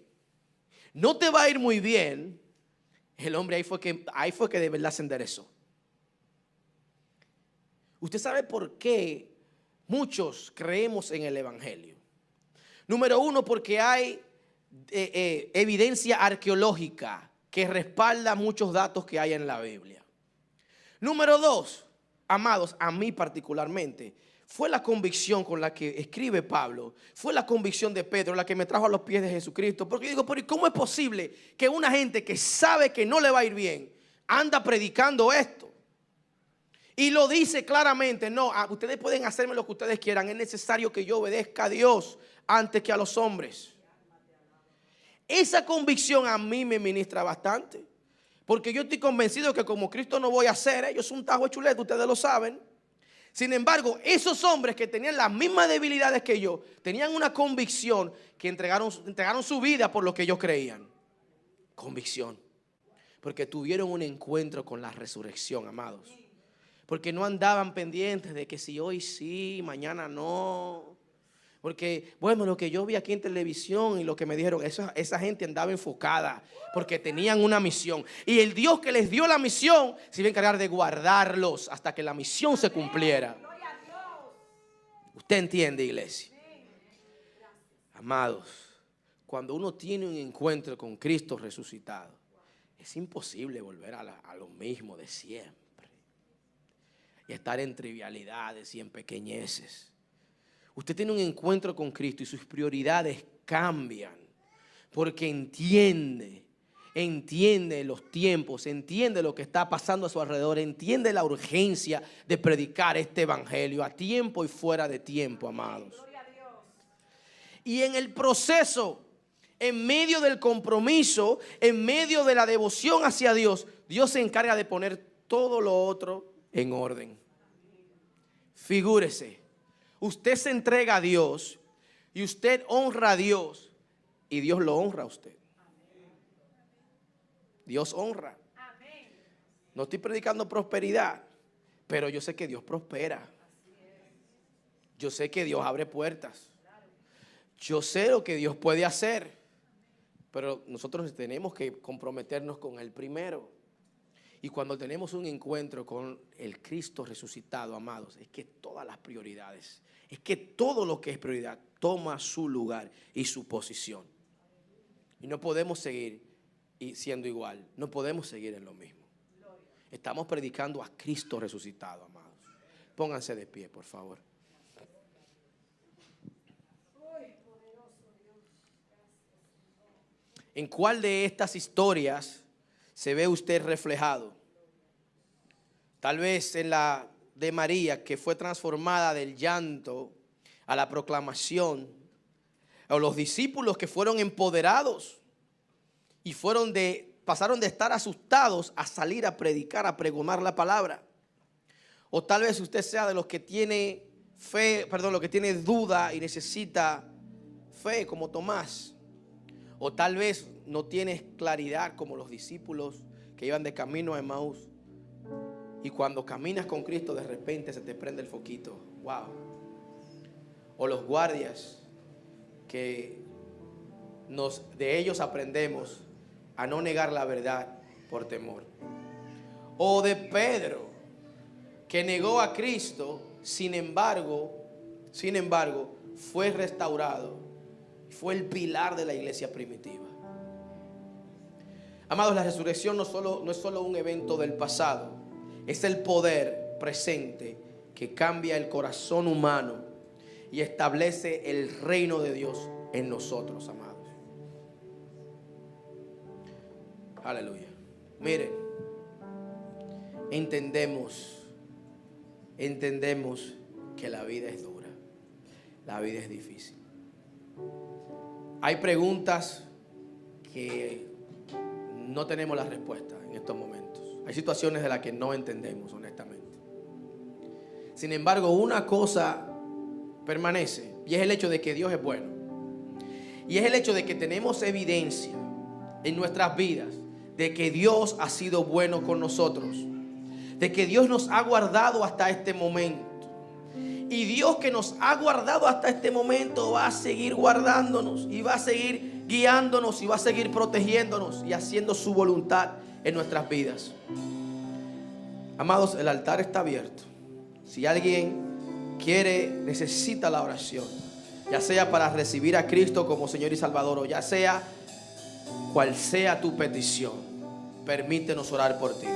No te va a ir muy bien. El hombre ahí fue que de verdad se enderezó. ¿Usted sabe por qué muchos creemos en el Evangelio? Número uno, porque hay evidencia arqueológica que respalda muchos datos que hay en la Biblia. Número dos, amados, a mí particularmente, fue la convicción con la que escribe Pablo, fue la convicción de Pedro la que me trajo a los pies de Jesucristo. Porque yo digo, pero ¿cómo es posible que una gente que sabe que no le va a ir bien anda predicando esto? Y lo dice claramente: no, ustedes pueden hacerme lo que ustedes quieran, es necesario que yo obedezca a Dios antes que a los hombres. Esa convicción a mí me ministra bastante, porque yo estoy convencido que como Cristo no voy a hacer, yo soy un tajo de chuleta, ustedes lo saben. Sin embargo, esos hombres que tenían las mismas debilidades que yo, tenían una convicción que entregaron su vida por lo que ellos creían. Convicción. Porque tuvieron un encuentro con la resurrección, amados. Porque no andaban pendientes de que si hoy sí, mañana no. Porque, bueno, lo que yo vi aquí en televisión y lo que me dijeron, esa gente andaba enfocada porque tenían una misión. Y el Dios que les dio la misión se iba a encargar de guardarlos hasta que la misión se cumpliera. ¿Usted entiende, iglesia? Amados, cuando uno tiene un encuentro con Cristo resucitado, es imposible volver a lo mismo de siempre y estar en trivialidades y en pequeñeces. Usted tiene un encuentro con Cristo y sus prioridades cambian porque entiende los tiempos, entiende lo que está pasando a su alrededor, entiende la urgencia de predicar este evangelio a tiempo y fuera de tiempo, amados. Y en el proceso, en medio del compromiso, en medio de la devoción hacia Dios, Dios se encarga de poner todo lo otro en orden. Figúrese, usted se entrega a Dios y usted honra a Dios y Dios lo honra a usted. Dios honra. No estoy predicando prosperidad, pero yo sé que Dios prospera. Yo sé que Dios abre puertas. Yo sé lo que Dios puede hacer, pero nosotros tenemos que comprometernos con Él primero. Y cuando tenemos un encuentro con el Cristo resucitado, amados, es que todas las prioridades, es que todo lo que es prioridad toma su lugar y su posición. Y no podemos seguir siendo igual, no podemos seguir en lo mismo. Estamos predicando a Cristo resucitado, amados. Pónganse de pie, por favor. ¿En cuál de estas historias se ve usted reflejado? Tal vez en la de María, que fue transformada del llanto a la proclamación, o los discípulos que fueron empoderados y pasaron de estar asustados a salir a predicar, a pregonar la palabra. O tal vez usted sea de los que tiene los que tiene duda y necesita fe, como Tomás. O tal vez no tienes claridad como los discípulos que iban de camino a Emaús. Y cuando caminas con Cristo, de repente se te prende el foquito. Wow. O los guardias que de ellos aprendemos a no negar la verdad por temor. O de Pedro, que negó a Cristo, sin embargo, fue restaurado. Fue el pilar de la iglesia primitiva. Amados, la resurrección no es solo un evento del pasado, es el poder presente que cambia el corazón humano y establece el reino de Dios en nosotros, amados. Aleluya. Miren, entendemos que la vida es dura, la vida es difícil. Hay preguntas que no tenemos la respuesta en estos momentos. Hay situaciones de las que no entendemos, honestamente. Sin embargo, una cosa permanece, y es el hecho de que Dios es bueno. Y es el hecho de que tenemos evidencia en nuestras vidas de que Dios ha sido bueno con nosotros, de que Dios nos ha guardado hasta este momento. Y Dios que nos ha guardado hasta este momento va a seguir guardándonos y va a seguir guiándonos y va a seguir protegiéndonos y haciendo su voluntad en nuestras vidas. Amados, el altar está abierto. Si alguien necesita la oración, ya sea para recibir a Cristo como Señor y Salvador, o ya sea cual sea tu petición, permítenos orar por ti.